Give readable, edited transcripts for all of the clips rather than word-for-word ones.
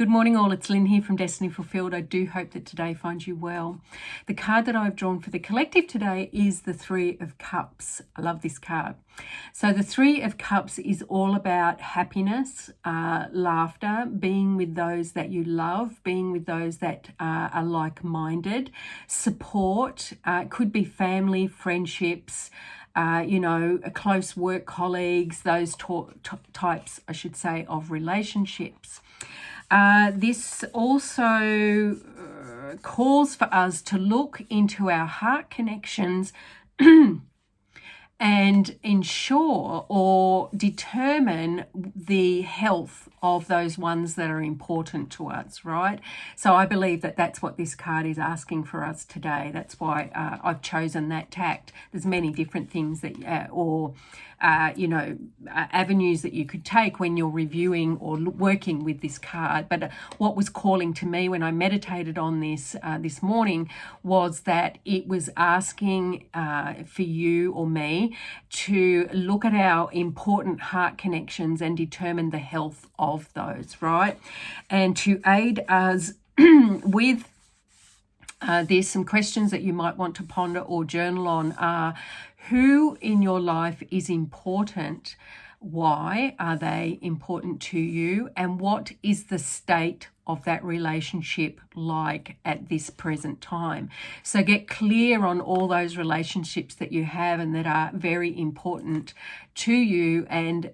Good morning all, it's Lynn here from Destiny Fulfilled. I do hope that today finds you well. The card that I've drawn for the collective today is the Three of Cups. I love this card. So the Three of Cups is all about happiness, laughter, being with those that you love, being with those that are like-minded, support, could be family, friendships, close work colleagues, those types, I should say, of relationships. This also calls for us to look into our heart connections and ensure or determine the health of those ones that are important to us, right? So I believe that that's what this card is asking for us today. That's why I've chosen that tact. There's many different things that, avenues that you could take when you're reviewing or working with this card. But what was calling to me when I meditated on this this morning was that it was asking for you or me to look at our important heart connections and determine the health of those, right? And to aid us with there's some questions that you might want to ponder or journal on are: who in your life is important? Why are they important to you? And what is the state of that relationship like at this present time? So get clear on all those relationships that you have and that are very important to you, and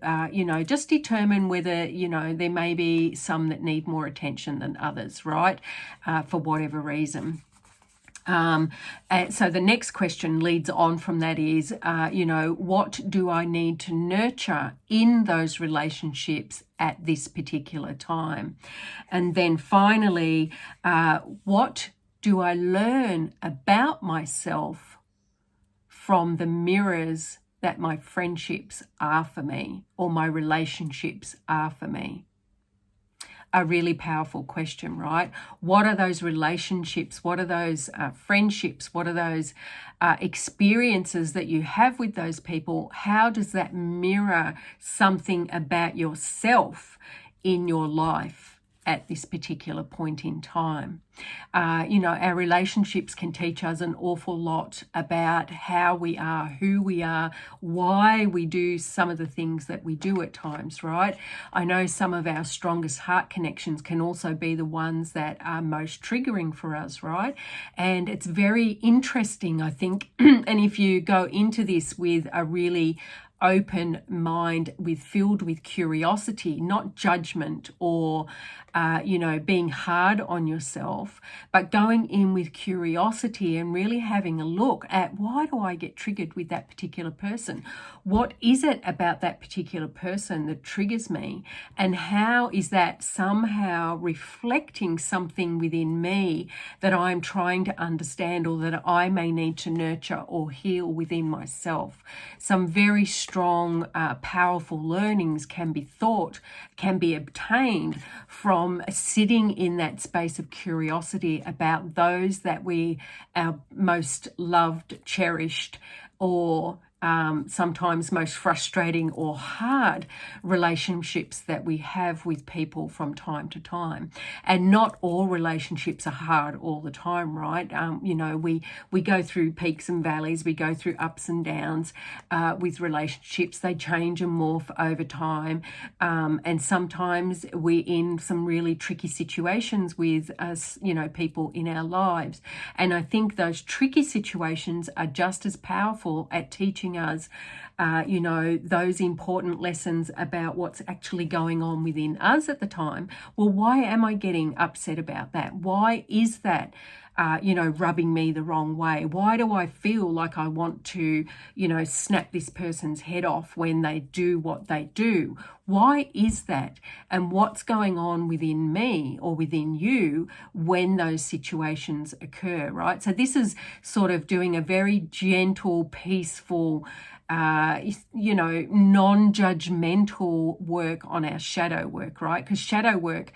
just determine whether there may be some that need more attention than others, right? For whatever reason. And so the next question leads on from that is, what do I need to nurture in those relationships at this particular time? And then finally, what do I learn about myself from the mirrors that my friendships are for me or my relationships are for me? A really powerful question, right? What are those relationships? What are those friendships? What are those experiences that you have with those people? How does that mirror something about yourself in your life at this particular point in time? Our relationships can teach us an awful lot about how we are, who we are, why we do some of the things that we do at times, right? I know some of our strongest heart connections can also be the ones that are most triggering for us, right? And it's very interesting, I think, and if you go into this with a really open mind filled with curiosity, not judgment or being hard on yourself, but going in with curiosity and really having a look at, why do I get triggered with that particular person? What is it about that particular person that triggers me? And how is that somehow reflecting something within me that I'm trying to understand or that I may need to nurture or heal within myself? Some very strong, powerful learnings can be obtained from sitting in that space of curiosity about those that our most loved, cherished, or sometimes most frustrating or hard relationships that we have with people from time to time. And not all relationships are hard all the time, right? We go through peaks and valleys, we go through ups and downs with relationships. They change and morph over time, and sometimes we're in some really tricky situations with us, people in our lives. And I think those tricky situations are just as powerful at teaching us those important lessons about what's actually going on within us at the time. Well, why am I getting upset about that? Why is that rubbing me the wrong way? Why do I feel like I want to snap this person's head off when they do what they do? Why is that? And what's going on within me or within you when those situations occur, right? So this is sort of doing a very gentle, peaceful, non-judgmental work on our shadow work, right? Because shadow work,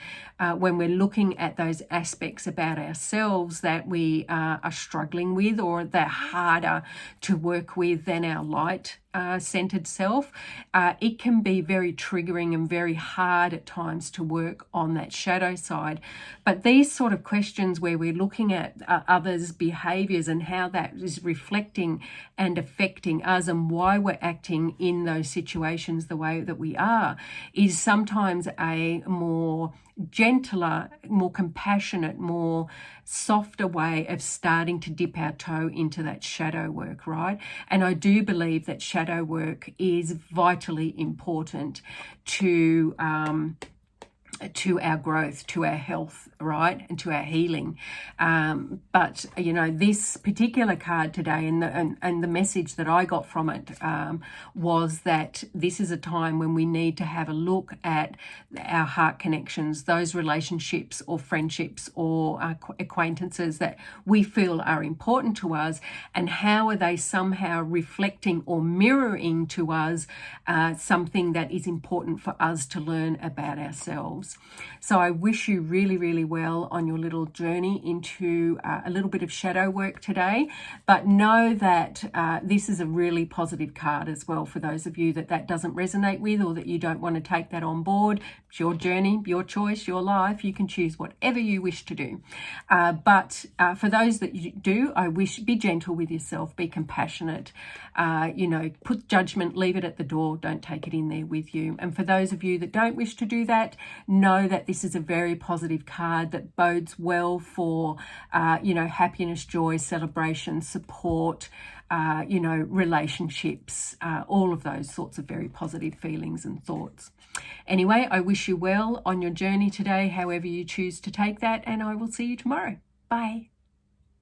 when we're looking at those aspects about ourselves that we are struggling with or they're harder to work with than our light centered self, it can be very triggering and very hard at times to work on that shadow side. But these sort of questions where we're looking at others' behaviors and how that is reflecting and affecting us and why we're acting in those situations the way that we are is sometimes a more gentler, more compassionate, more softer way of starting to dip our toe into that shadow work, right? And I do believe that shadow work is vitally important to our growth, to our health, right, and to our healing. But this particular card today, and the message that I got from it was that this is a time when we need to have a look at our heart connections, those relationships or friendships or acquaintances that we feel are important to us, and how are they somehow reflecting or mirroring to us something that is important for us to learn about ourselves. So I wish you really, really well on your little journey into a little bit of shadow work today. But know that this is a really positive card as well for those of you that doesn't resonate with, or that you don't want to take that on board. It's your journey, your choice, your life. You can choose whatever you wish to do. But for those that you do, I wish, be gentle with yourself, be compassionate, put judgment, leave it at the door, don't take it in there with you. And for those of you that don't wish to do that, know that this is a very positive card that bodes well for, happiness, joy, celebration, support, relationships, all of those sorts of very positive feelings and thoughts. Anyway, I wish you well on your journey today, however you choose to take that, and I will see you tomorrow. Bye.